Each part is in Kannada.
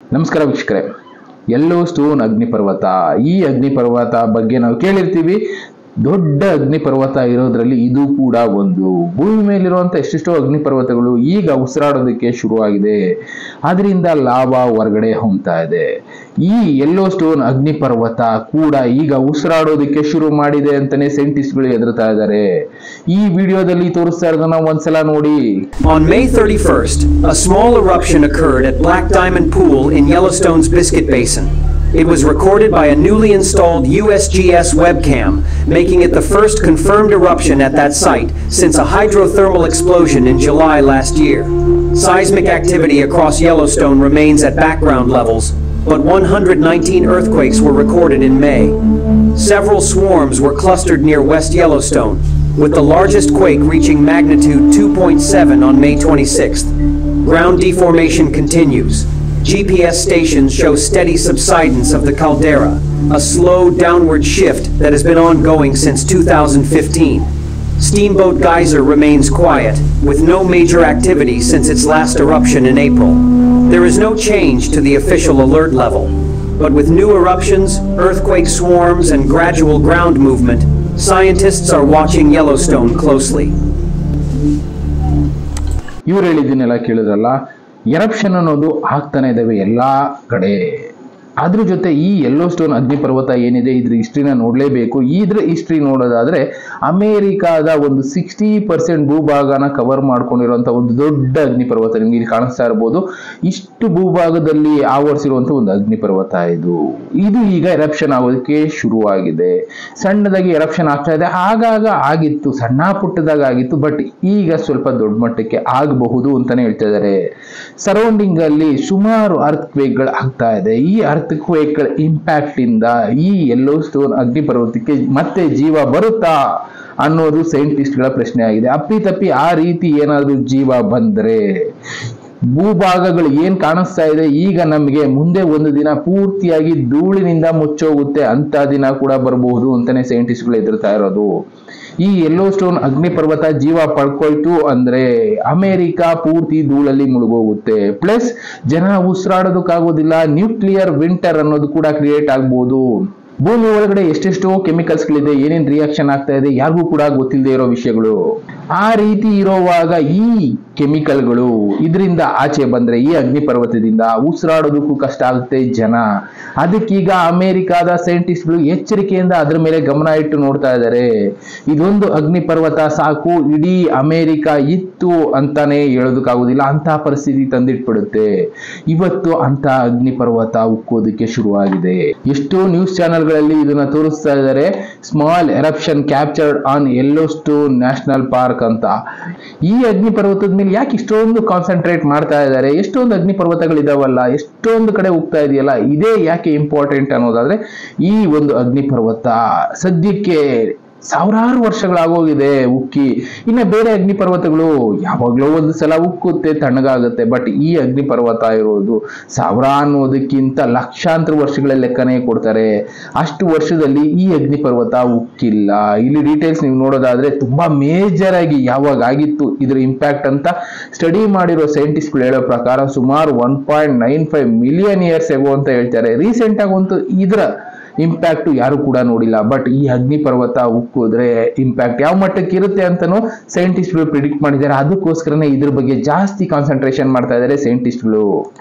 ನಮಸ್ಕಾರ ವೀಕ್ಷಕರೇ, ಯೆಲ್ಲೋಸ್ಟೋನ್ ಅಗ್ನಿಪರ್ವತ. ಈ ಅಗ್ನಿಪರ್ವತ ಬಗ್ಗೆ ನಾವು ಕೇಳಿರ್ತೀವಿ. ದೊಡ್ಡ ಅಗ್ನಿಪರ್ವತ ಇರೋದ್ರಲ್ಲಿ ಇದು ಕೂಡ ಒಂದು. ಭೂಮಿ ಮೇಲಿರುವಂತ ಎಷ್ಟೆಷ್ಟೋ ಅಗ್ನಿಪರ್ವತಗಳು ಈಗ ಉಸಿರಾಡೋದಕ್ಕೆ ಶುರುವಾಗಿದೆ. ಅದರಿಂದ ಲಾವಾ ಹೊರಗಡೆ ಹೊಮ್ತಾ ಇದೆ. ಈ ಯೆಲ್ಲೋಸ್ಟೋನ್ ಅಗ್ನಿಪರ್ವತ ಕೂಡ ಈಗ ಉಸಿರಾಡೋದಕ್ಕೆ ಶುರು ಮಾಡಿದೆ ಅಂತಾನೆ ಸೈಂಟಿಸ್ಟ್ಗಳು ಹೆದರ್ತಾ ಇದ್ದಾರೆ. ಈ ವಿಡಿಯೋದಲ್ಲಿ ತೋರಿಸ್ತಾ ಇರೋದನ್ನ ಒಂದ್ಸಲ ನೋಡಿ. On May 31st, a small eruption occurred at Black Diamond Pool in Yellowstone's Biscuit Basin. It was recorded by a newly installed USGS webcam, making it the first confirmed eruption at that site since a hydrothermal explosion in July last year. Seismic activity across Yellowstone remains at background levels, but 119 earthquakes were recorded in May. Several swarms were clustered near West Yellowstone, with the largest quake reaching magnitude 2.7 on May 26th. Ground deformation continues. GPS stations show steady subsidence of the caldera, a slow downward shift that has been ongoing since 2015. Steamboat Geyser remains quiet, with no major activity since its last eruption in April. There is no change to the official alert level, but with new eruptions, earthquake swarms, and gradual ground movement, scientists are watching Yellowstone closely. ಇವ್ರು ಹೇಳಿದ್ದನ್ನೆಲ್ಲ ಕೇಳಿದ್ರಲ್ಲ, ಎರಪ್ಷನ್ ಅನ್ನೋದು ಆಗ್ತಾನೆ ಇದಾವೆ ಎಲ್ಲಾ ಕಡೆ. ಅದ್ರ ಜೊತೆ ಈ ಯೆಲ್ಲೋಸ್ಟೋನ್ ಅಗ್ನಿಪರ್ವತ ಏನಿದೆ, ಇದ್ರ ಹಿಸ್ಟ್ರಿನ ನೋಡ್ಲೇಬೇಕು. ಇದ್ರ ಹಿಸ್ಟ್ರಿ ನೋಡೋದಾದ್ರೆ ಅಮೆರಿಕಾದ ಒಂದು 60% ಭೂಭಾಗನ ಕವರ್ ಮಾಡ್ಕೊಂಡಿರುವಂತ ಒಂದು ದೊಡ್ಡ ಅಗ್ನಿಪರ್ವತ. ನಿಮ್ಗೆ ಇಲ್ಲಿ ಕಾಣಿಸ್ತಾ ಇರ್ಬೋದು. ಇಷ್ಟು ಭೂಭಾಗದಲ್ಲಿ ಆವರಿಸಿರುವಂತ ಒಂದು ಅಗ್ನಿಪರ್ವತ ಇದು ಈಗ ಎರಪ್ಷನ್ ಆಗೋದಕ್ಕೆ ಶುರುವಾಗಿದೆ. ಸಣ್ಣದಾಗಿ ಎರಪ್ಷನ್ ಆಗ್ತಾ ಇದೆ. ಆಗಾಗ ಆಗಿತ್ತು, ಸಣ್ಣ ಪುಟ್ಟದಾಗ ಆಗಿತ್ತು, ಬಟ್ ಈಗ ಸ್ವಲ್ಪ ದೊಡ್ಡ ಮಟ್ಟಕ್ಕೆ ಆಗಬಹುದು ಅಂತಾನೆ ಹೇಳ್ತಾ ಇದ್ದಾರೆ. ಸರೌಂಡಿಂಗ್ ಅಲ್ಲಿ ಸುಮಾರು ಅರ್ಥಕ್ವೇಕ್ಗಳು ಆಗ್ತಾ ಇದೆ. ಈ ಅರ್ಥಕ್ವೇಕ್ಗಳ ಇಂಪ್ಯಾಕ್ಟ್ ಇಂದ ಈ ಯೆಲ್ಲೋಸ್ಟೋನ್ ಅಗ್ನಿಪರ್ವತಕ್ಕೆ ಮತ್ತೆ ಜೀವ ಬರುತ್ತಾ ಅನ್ನೋದು ಸೈಂಟಿಸ್ಟ್ಗಳ ಪ್ರಶ್ನೆ ಆಗಿದೆ. ಅಪ್ಪಿತಪ್ಪಿ ಆ ರೀತಿ ಏನಾದ್ರೂ ಜೀವ ಬಂದ್ರೆ ಭೂಭಾಗಗಳು ಏನ್ ಕಾಣಿಸ್ತಾ ಇದೆ ಈಗ ನಮಗೆ ಮುಂದೆ ಒಂದು ದಿನ ಪೂರ್ತಿಯಾಗಿ ಧೂಳಿನಿಂದ ಮುಚ್ಚೋಗುತ್ತೆ ಅಂತ ದಿನ ಕೂಡ ಬರಬಹುದು ಅಂತಾನೆ ಸೈಂಟಿಸ್ಟ್ಗಳು ಹೆದರ್ತಾ ಇರೋದು. ಈ ಯೆಲ್ಲೋಸ್ಟೋನ್ ಅಗ್ನಿಪರ್ವತ ಜೀವ ಪಡ್ಕೊಳ್ತು ಅಂದ್ರೆ ಅಮೆರಿಕ ಪೂರ್ತಿ ಧೂಳಲ್ಲಿ ಮುಳುಗೋಗುತ್ತೆ. ಪ್ಲಸ್ ಜನ ಉಸಿರಾಡೋದಕ್ಕಾಗೋದಿಲ್ಲ. ನ್ಯೂಕ್ಲಿಯರ್ ವಿಂಟರ್ ಅನ್ನೋದು ಕೂಡ ಕ್ರಿಯೇಟ್ ಆಗ್ಬೋದು. ಭೂಮಿ ಒಳಗಡೆ ಎಷ್ಟೆಷ್ಟೋ ಕೆಮಿಕಲ್ಸ್ ಗಳಿದೆ, ಏನೇನ್ ರಿಯಾಕ್ಷನ್ ಆಗ್ತಾ ಇದೆ ಯಾರಿಗೂ ಕೂಡ ಗೊತ್ತಿಲ್ಲದೆ ಇರೋ ವಿಷಯಗಳು. ಆ ರೀತಿ ಇರೋವಾಗ ಈ ಕೆಮಿಕಲ್ಗಳು ಇದರಿಂದ ಆಚೆ ಬಂದ್ರೆ ಈ ಅಗ್ನಿಪರ್ವತದಿಂದ ಉಸಿರಾಡೋದಕ್ಕೂ ಕಷ್ಟ ಆಗುತ್ತೆ ಜನ. ಅದಕ್ಕೀಗ ಅಮೆರಿಕಾದ ಸೈಂಟಿಸ್ಟ್ಗಳು ಎಚ್ಚರಿಕೆಯಿಂದ ಅದ್ರ ಮೇಲೆ ಗಮನ ಇಟ್ಟು ನೋಡ್ತಾ ಇದ್ದಾರೆ. ಇದೊಂದು ಅಗ್ನಿಪರ್ವತ ಸಾಕು, ಇಡೀ ಅಮೆರಿಕ ಇತ್ತು ಅಂತಾನೆ ಹೇಳೋದಕ್ಕಾಗೋದಿಲ್ಲ, ಅಂತ ಪರಿಸ್ಥಿತಿ ತಂದಿಟ್ಬಿಡುತ್ತೆ. ಇವತ್ತು ಅಂತ ಅಗ್ನಿಪರ್ವತ ಉಕ್ಕೋದಕ್ಕೆ ಶುರುವಾಗಿದೆ. ಎಷ್ಟೋ ನ್ಯೂಸ್ ಚಾನೆಲ್ಗಳಲ್ಲಿ ಇದನ್ನ ತೋರಿಸ್ತಾ ಇದ್ದಾರೆ. Small eruption captured on Yellowstone national park ಅಂತ. ಈ ಅಗ್ನಿಪರ್ವತದ ಮೇಲೆ ಯಾಕೆ ಇಷ್ಟೊಂದು ಕಾನ್ಸಂಟ್ರೇಟ್ ಮಾಡ್ತಾ ಇದ್ದಾರೆ? ಎಷ್ಟೊಂದು ಅಗ್ನಿಪರ್ವತಗಳಿದಾವಲ್ಲ, ಎಷ್ಟೊಂದು ಕಡೆ ಹೋಗ್ತಾ ಇದೆಯಲ್ಲ, ಇದೇ ಯಾಕೆ ಇಂಪಾರ್ಟೆಂಟ್ ಅನ್ನೋದಾದ್ರೆ ಈ ಒಂದು ಅಗ್ನಿಪರ್ವತ ಸದ್ಯಕ್ಕೆ ಸಾವಿರಾರು ವರ್ಷಗಳಾಗೋಗಿದೆ ಉಕ್ಕಿ. ಇನ್ನು ಬೇರೆ ಅಗ್ನಿಪರ್ವತಗಳು ಯಾವಾಗ್ಲೋ ಒಂದು ಸಲ ಉಕ್ಕುತ್ತೆ, ತಣ್ಣಗಾಗುತ್ತೆ. ಬಟ್ ಈ ಅಗ್ನಿಪರ್ವತ ಇರೋದು ಸಾವಿರ ಅನ್ನೋದಕ್ಕಿಂತ ಲಕ್ಷಾಂತರ ವರ್ಷಗಳ ಲೆಕ್ಕನೇ ಕೊಡ್ತಾರೆ. ಅಷ್ಟು ವರ್ಷದಲ್ಲಿ ಈ ಅಗ್ನಿಪರ್ವತ ಉಕ್ಕಿಲ್ಲ. ಇಲ್ಲಿ ಡೀಟೇಲ್ಸ್ ನೀವು ನೋಡೋದಾದ್ರೆ ತುಂಬಾ ಮೇಜರ್ ಆಗಿ ಯಾವಾಗ ಆಗಿತ್ತು ಇದ್ರ ಇಂಪ್ಯಾಕ್ಟ್ ಅಂತ ಸ್ಟಡಿ ಮಾಡಿರೋ ಸೈಂಟಿಸ್ಟ್ಗಳು ಹೇಳೋ ಪ್ರಕಾರ ಸುಮಾರು 1.95 ಮಿಲಿಯನ್ ಇಯರ್ಸ್ ಎಗೋ ಅಂತ ಹೇಳ್ತಾರೆ. ರೀಸೆಂಟ್ ಆಗಂತೂ ಇದ್ರ ಇಂಪ್ಯಾಕ್ಟ್ ಯಾರು ಕೂಡ ನೋಡಿಲ್ಲ. ಬಟ್ ಈ ಅಗ್ನಿಪರ್ವತ ಉಕ್ಕಿದ್ರೆ ಇಂಪ್ಯಾಕ್ಟ್ ಯಾವ ಮಟ್ಟಕ್ಕೆ ಇರುತ್ತೆ ಅಂತಾನು ಸೈಂಟಿಸ್ಟ್ಗಳು ಪ್ರಿಡಿಕ್ಟ್ ಮಾಡಿದ್ದಾರೆ. ಅದಕ್ಕೋಸ್ಕರನೇ ಇದ್ರ ಬಗ್ಗೆ ಜಾಸ್ತಿ ಕಾನ್ಸಂಟ್ರೇಷನ್ ಮಾಡ್ತಾ ಇದ್ದಾರೆ ಸೈಂಟಿಸ್ಟ್ಗಳು.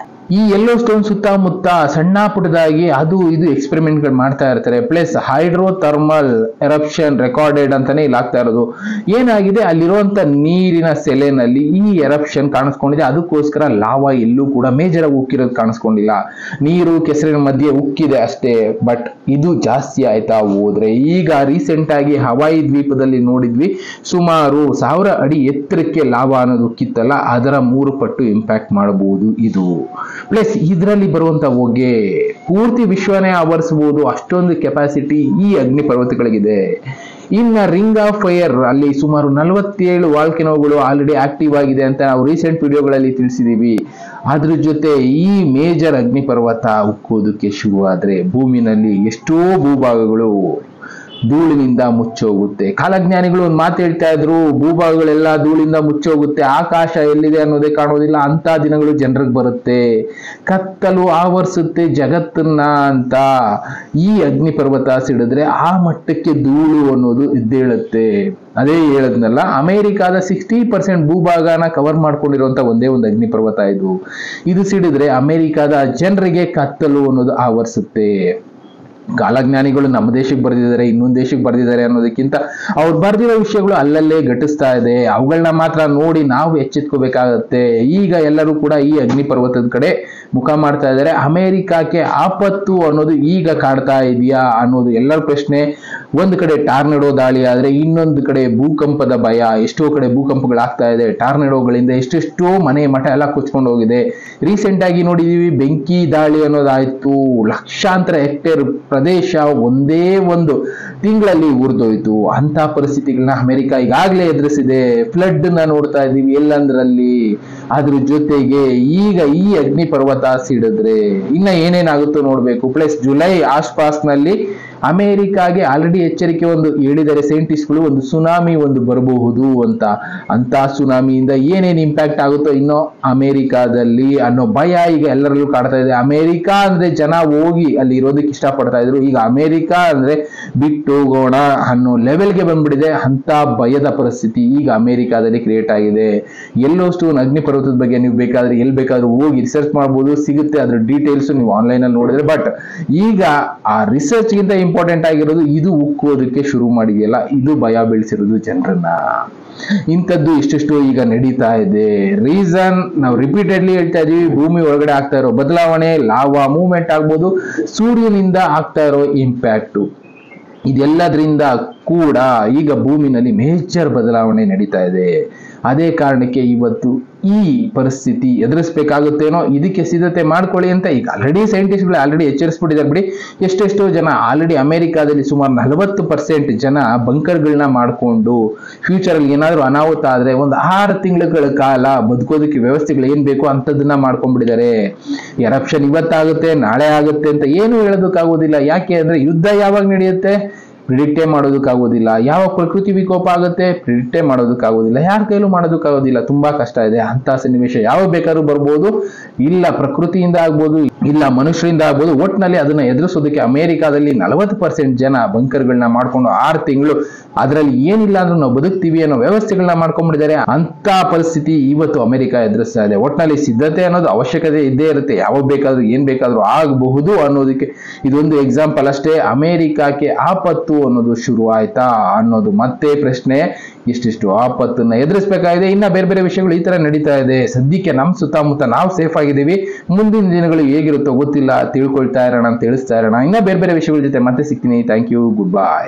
ಈ ಯೆಲ್ಲೋಸ್ಟೋನ್ ಸುತ್ತಮುತ್ತ ಸಣ್ಣ ಪುಟ್ಟದಾಗಿ ಅದು ಇದು ಎಕ್ಸ್ಪೆರಿಮೆಂಟ್ ಗಳು ಮಾಡ್ತಾ ಇರ್ತಾರೆ. ಪ್ಲಸ್ ಹೈಡ್ರೋಥರ್ಮಲ್ ಎರಪ್ಷನ್ ರೆಕಾರ್ಡೆಡ್ ಅಂತಾನೆ ಇಲ್ಲಿ ಆಗ್ತಾ ಇರೋದು. ಏನಾಗಿದೆ, ಅಲ್ಲಿರುವಂತ ನೀರಿನ ಸೆಲೆನಲ್ಲಿ ಈ ಎರಪ್ಷನ್ ಕಾಣಿಸ್ಕೊಂಡಿದೆ. ಅದಕ್ಕೋಸ್ಕರ ಲಾವಾ ಎಲ್ಲೂ ಕೂಡ ಮೇಜರ್ ಆಗಿ ಉಕ್ಕಿರೋದು ಕಾಣಿಸ್ಕೊಂಡಿಲ್ಲ. ನೀರು ಕೆಸರಿನ ಮಧ್ಯೆ ಉಕ್ಕಿದೆ ಅಷ್ಟೇ. ಬಟ್ ಇದು ಜಾಸ್ತಿ ಆಯ್ತಾ ಹೋದ್ರೆ ಈಗ ರೀಸೆಂಟ್ ಆಗಿ ಹವಾಯಿ ದ್ವೀಪದಲ್ಲಿ ನೋಡಿದ್ವಿ, ಸುಮಾರು 1000 ಅಡಿ ಎತ್ತರಕ್ಕೆ ಲಾವಾ ಅನ್ನೋದು ಉಕ್ಕಿತ್ತಲ್ಲ, ಅದರ 3 ಪಟ್ಟು ಇಂಪ್ಯಾಕ್ಟ್ ಮಾಡಬಹುದು ಇದು. ಪ್ಲಸ್ ಇದರಲ್ಲಿ ಬರುವಂತ ಹೊಗೆ ಪೂರ್ತಿ ವಿಶ್ವನೇ ಆವರಿಸಬಹುದು, ಅಷ್ಟೊಂದು ಕೆಪಾಸಿಟಿ ಈ ಅಗ್ನಿಪರ್ವತಗಳಿಗಿದೆ. ಇನ್ನ ರಿಂಗ್ ಆಫ್ ಫೈರ್ ಅಲ್ಲಿ ಸುಮಾರು 47 ವಾಲ್ಕೆನೋಗಳು ಆಲ್ರೆಡಿ ಆಕ್ಟಿವ್ ಆಗಿದೆ ಅಂತ ನಾವು ರೀಸೆಂಟ್ ವಿಡಿಯೋಗಳಲ್ಲಿ ತಿಳಿಸಿದೀವಿ. ಅದ್ರ ಜೊತೆ ಈ ಮೇಜರ್ ಅಗ್ನಿಪರ್ವತ ಉಕ್ಕೋದಕ್ಕೆ ಶುರುವಾದ್ರೆ ಭೂಮಿನಲ್ಲಿ ಎಷ್ಟೋ ಭೂಭಾಗಗಳು ಧೂಳಿನಿಂದ ಮುಚ್ಚೋಗುತ್ತೆ. ಕಾಲಜ್ಞಾನಿಗಳು ಒಂದು ಮಾತು ಹೇಳ್ತಾ ಇದ್ರು, ಭೂಭಾಗಗಳೆಲ್ಲ ಧೂಳಿಂದ ಮುಚ್ಚೋಗುತ್ತೆ, ಆಕಾಶ ಎಲ್ಲಿದೆ ಅನ್ನೋದೇ ಕಾಣೋದಿಲ್ಲ, ಅಂತ ದಿನಗಳು ಜನರಿಗೆ ಬರುತ್ತೆ, ಕತ್ತಲು ಆವರಿಸುತ್ತೆ ಜಗತ್ತನ್ನ ಅಂತ. ಈ ಅಗ್ನಿ ಪರ್ವತ ಸಿಡಿದ್ರೆ ಆ ಮಟ್ಟಕ್ಕೆ ಧೂಳು ಅನ್ನೋದು ಇದ್ದೇಳುತ್ತೆ. ಅದೇ ಹೇಳದ್ನಲ್ಲ, ಅಮೆರಿಕಾದ 60% ಭೂಭಾಗನ ಕವರ್ ಮಾಡ್ಕೊಂಡಿರುವಂತ ಒಂದೇ ಒಂದು ಅಗ್ನಿ ಪರ್ವತ ಇದು ಸಿಡಿದ್ರೆ ಅಮೆರಿಕಾದ ಜನರಿಗೆ ಕತ್ತಲು ಅನ್ನೋದು ಆವರಿಸುತ್ತೆ. ಕಾಲಜ್ಞಾನಿಗಳು ನಮ್ಮ ದೇಶಕ್ಕೆ ಬರೆದಿದ್ದಾರೆ, ಇನ್ನೊಂದು ದೇಶಕ್ಕೆ ಬರೆದಿದ್ದಾರೆ ಅನ್ನೋದಕ್ಕಿಂತ ಅವ್ರು ಬರೆದಿರೋ ವಿಷಯಗಳು ಅಲ್ಲಲ್ಲೇ ಘಟಿಸ್ತಾ ಇದೆ, ಅವುಗಳನ್ನ ಮಾತ್ರ ನೋಡಿ ನಾವು ಎಚ್ಚೆತ್ಕೋಬೇಕಾಗತ್ತೆ. ಈಗ ಎಲ್ಲರೂ ಕೂಡ ಈ ಅಗ್ನಿ ಪರ್ವತದ ಕಡೆ ಮುಖ ಮಾಡ್ತಾ ಇದ್ದಾರೆ. ಅಮೆರಿಕಕ್ಕೆ ಆಪತ್ತು ಅನ್ನೋದು ಈಗ ಕಾಡ್ತಾ ಇದೆಯಾ ಅನ್ನೋದು ಎಲ್ಲರ ಪ್ರಶ್ನೆ. ಒಂದು ಕಡೆ ಟಾರ್ನೆಡೋ ದಾಳಿ ಆದ್ರೆ ಇನ್ನೊಂದು ಕಡೆ ಭೂಕಂಪದ ಭಯ. ಎಷ್ಟೋ ಕಡೆ ಭೂಕಂಪಗಳಾಗ್ತಾ ಇದೆ, ಟಾರ್ನೆಡೋಗಳಿಂದ ಎಷ್ಟೆಷ್ಟೋ ಮನೆ ಮಠ ಎಲ್ಲ ಕೊಚ್ಕೊಂಡು ಹೋಗಿದೆ. ರೀಸೆಂಟ್ ಆಗಿ ನೋಡಿದೀವಿ, ಬೆಂಕಿ ದಾಳಿ ಅನ್ನೋದಾಯ್ತು, ಲಕ್ಷಾಂತರ ಹೆಕ್ಟೇರ್ ಪ್ರದೇಶ ಒಂದೇ ಒಂದು ತಿಂಗಳಲ್ಲಿ ಉರಿದೋಯ್ತು. ಅಂತ ಪರಿಸ್ಥಿತಿಗಳನ್ನ ಅಮೆರಿಕ ಈಗಾಗಲೇ ಎದುರಿಸಿದೆ. ಫ್ಲಡ್ ನ ನೋಡ್ತಾ ಇದೀವಿ ಎಲ್ಲಂದ್ರಲ್ಲಿ. ಅದ್ರ ಜೊತೆಗೆ ಈಗ ಈ ಅಗ್ನಿ ಪರ್ವತ ಸಿಡಿದ್ರೆ ಇನ್ನ ಏನೇನಾಗುತ್ತೋ ನೋಡ್ಬೇಕು. ಪ್ಲಸ್ ಜುಲೈ ಆಸ್ಪಾಸ್ನಲ್ಲಿ ಅಮೆರಿಕಾಗೆ ಆಲ್ರೆಡಿ ಎಚ್ಚರಿಕೆ ಒಂದು ಹೇಳಿದ್ದಾರೆ ಸೈಂಟಿಸ್ಟ್ಗಳು, ಒಂದು ಸುನಾಮಿ ಒಂದು ಬರಬಹುದು ಅಂತ. ಅಂತ ಸುನಾಮಿಯಿಂದ ಏನೇನು ಇಂಪ್ಯಾಕ್ಟ್ ಆಗುತ್ತೋ ಇನ್ನೋ ಅಮೆರಿಕಾದಲ್ಲಿ ಅನ್ನೋ ಭಯ ಈಗ ಎಲ್ಲರಲ್ಲೂ ಕಾಡ್ತಾ ಇದೆ. ಅಮೆರಿಕ ಅಂದ್ರೆ ಜನ ಹೋಗಿ ಅಲ್ಲಿ ಇರೋದಕ್ಕೆ ಇಷ್ಟಪಡ್ತಾ ಇದ್ರು, ಈಗ ಅಮೆರಿಕ ಅಂದ್ರೆ ಬಿಟ್ಟು ಹೋಗೋಣ ಅನ್ನೋ ಲೆವೆಲ್ಗೆ ಬಂದ್ಬಿಟ್ಟಿದೆ. ಅಂತ ಭಯದ ಪರಿಸ್ಥಿತಿ ಈಗ ಅಮೆರಿಕಾದಲ್ಲಿ ಕ್ರಿಯೇಟ್ ಆಗಿದೆ. ಯೆಲ್ಲೋಸ್ಟೋನ್ ಅಗ್ನಿ ಪರ್ವತದ ಬಗ್ಗೆ ನೀವು ಬೇಕಾದ್ರೆ ಎಲ್ಲಿ ಬೇಕಾದ್ರೂ ಹೋಗಿ ರಿಸರ್ಚ್ ಮಾಡ್ಬೋದು, ಸಿಗುತ್ತೆ ಅದ್ರ ಡೀಟೇಲ್ಸ್ ನೀವು ಆನ್ಲೈನ್ ಅಲ್ಲಿ ನೋಡಿದ್ರೆ. ಬಟ್ ಈಗ ಆ ರಿಸರ್ಚ್ ಗಿಂತ ಇಂಪಾರ್ಟೆಂಟ್ ಆಗಿರೋದು ಇದು ಉಕ್ಕೋದಕ್ಕೆ ಶುರು ಮಾಡಿದೆಯಲ್ಲ, ಇದು ಭಯ ಬೀಳ್ಸಿರೋದು ಜನರನ್ನ. ಇಂಥದ್ದು ಇಷ್ಟೆಷ್ಟು ಈಗ ನಡೀತಾ ಇದೆ. ರೀಸನ್ ನಾವು ರಿಪೀಟೆಡ್ಲಿ ಹೇಳ್ತಾ ಇದೀವಿ, ಭೂಮಿ ಒಳಗಡೆ ಆಗ್ತಾ ಇರೋ ಬದಲಾವಣೆ, ಲಾವಾ ಮೂವ್ಮೆಂಟ್ ಆಗ್ಬೋದು, ಸೂರ್ಯನಿಂದ ಆಗ್ತಾ ಇರೋ ಇಂಪ್ಯಾಕ್ಟ್, ಇದೆಲ್ಲದ್ರಿಂದ ಕೂಡ ಈಗ ಭೂಮಿನಲ್ಲಿ ಮೇಜರ್ ಬದಲಾವಣೆ ನಡೀತಾ ಇದೆ. ಅದೇ ಕಾರಣಕ್ಕೆ ಇವತ್ತು ಈ ಪರಿಸ್ಥಿತಿ ಎದುರಿಸಬೇಕಾಗುತ್ತೇನೋ, ಇದಕ್ಕೆ ಸಿದ್ಧತೆ ಮಾಡ್ಕೊಳ್ಳಿ ಅಂತ ಈಗ ಆಲ್ರೆಡಿ ಸೈಂಟಿಸ್ಟ್ಗಳು ಆಲ್ರೆಡಿ ಎಚ್ಚರಿಸ್ಬಿಟ್ಟಿದ್ದಾರೆ ಬಿಡಿ. ಎಷ್ಟೆಷ್ಟೋ ಜನ ಆಲ್ರೆಡಿ ಅಮೆರಿಕಾದಲ್ಲಿ ಸುಮಾರು 40% ಜನ ಬಂಕರ್ಗಳನ್ನ ಮಾಡಿಕೊಂಡು ಫ್ಯೂಚರ್ ಅಲ್ಲಿ ಏನಾದ್ರು ಅನಾಹುತ ಆದ್ರೆ ಒಂದು 6 ತಿಂಗಳ ಕಾಲ ಬದುಕೋದಕ್ಕೆ ವ್ಯವಸ್ಥೆಗಳು ಏನ್ ಬೇಕು ಅಂತದನ್ನ ಮಾಡ್ಕೊಂಡ್ಬಿಟ್ಟಿದ್ದಾರೆ. ಎರಪ್ಷನ್ ಇವತ್ತಾಗುತ್ತೆ ನಾಳೆ ಆಗುತ್ತೆ ಅಂತ ಏನು ಹೇಳೋದಕ್ಕಾಗೋದಿಲ್ಲ. ಯಾಕೆ ಅಂದ್ರೆ ಯುದ್ಧ ಯಾವಾಗ ನಡೆಯುತ್ತೆ ಪ್ರಿಡಿಕ್ಟೇ ಮಾಡೋದಕ್ಕಾಗೋದಿಲ್ಲ, ಯಾವ ಪ್ರಕೃತಿ ವಿಕೋಪ ಆಗುತ್ತೆ ಪ್ರಿಡಿಕ್ಟೇ ಮಾಡೋದಕ್ಕಾಗೋದಿಲ್ಲ, ಯಾರ ಕೈಲೂ ಮಾಡೋದಕ್ಕಾಗೋದಿಲ್ಲ. ತುಂಬಾ ಕಷ್ಟ ಇದೆ. ಅಂತ ಸನ್ನಿವೇಶ ಯಾವ ಬೇಕಾದ್ರೂ ಬರ್ಬೋದು, ಇಲ್ಲ ಪ್ರಕೃತಿಯಿಂದ ಆಗ್ಬೋದು, ಇಲ್ಲ ಮನುಷ್ಯರಿಂದ ಆಗ್ಬೋದು. ಒಟ್ಟಿನಲ್ಲಿ ಅದನ್ನ ಎದುರಿಸೋದಕ್ಕೆ ಅಮೆರಿಕಾದಲ್ಲಿ 40% ಜನ ಬಂಕರ್ಗಳನ್ನ ಮಾಡ್ಕೊಂಡು 6 ತಿಂಗಳು ಅದರಲ್ಲಿ ಏನಿಲ್ಲ ಅಂದ್ರೂ ನಾವು ಬದುಕ್ತೀವಿ ಅನ್ನೋ ವ್ಯವಸ್ಥೆಗಳನ್ನ ಮಾಡ್ಕೊಂಡ್ಬಿಟ್ಟಿದ್ದಾರೆ. ಅಂತ ಪರಿಸ್ಥಿತಿ ಇವತ್ತು ಅಮೆರಿಕ ಎದುರಿಸ್ತಾ ಇದೆ. ಒಟ್ಟಿನಲ್ಲಿ ಸಿದ್ಧತೆ ಅನ್ನೋದು ಅವಶ್ಯಕತೆ ಇದ್ದೇ ಇರುತ್ತೆ. ಯಾವ ಬೇಕಾದ್ರೂ ಏನ್ ಬೇಕಾದ್ರೂ ಆಗಬಹುದು ಅನ್ನೋದಕ್ಕೆ ಇದೊಂದು ಎಕ್ಸಾಂಪಲ್ ಅಷ್ಟೇ. ಅಮೆರಿಕಕ್ಕೆ ಆಪತ್ತು ಅನ್ನೋದು ಶುರು ಆಯ್ತಾ ಅನ್ನೋದು ಮತ್ತೆ ಪ್ರಶ್ನೆ. ಇಷ್ಟಿಷ್ಟು ಆಪತ್ತನ್ನ ಎದುರಿಸಬೇಕಾಗಿದೆ. ಇನ್ನ ಬೇರೆ ಬೇರೆ ವಿಷಯಗಳು ಈ ತರ ನಡೀತಾ ಇದೆ. ಸದ್ಯಕ್ಕೆ ನಮ್ ಸುತ್ತಮುತ್ತ ನಾವು ಸೇಫ್ ಆಗಿದ್ದೀವಿ. ಮುಂದಿನ ದಿನಗಳು ಹೇಗಿರುತ್ತೋ ಗೊತ್ತಿಲ್ಲ, ತಿಳ್ಕೊಳ್ತಾ ಇರೋಣ, ತಿಳಿಸ್ತಾ ಇರೋಣ. ಇನ್ನ ಬೇರೆ ಬೇರೆ ವಿಷಯಗಳ ಜೊತೆ ಮತ್ತೆ ಸಿಗ್ತೀನಿ. Thank you, good by.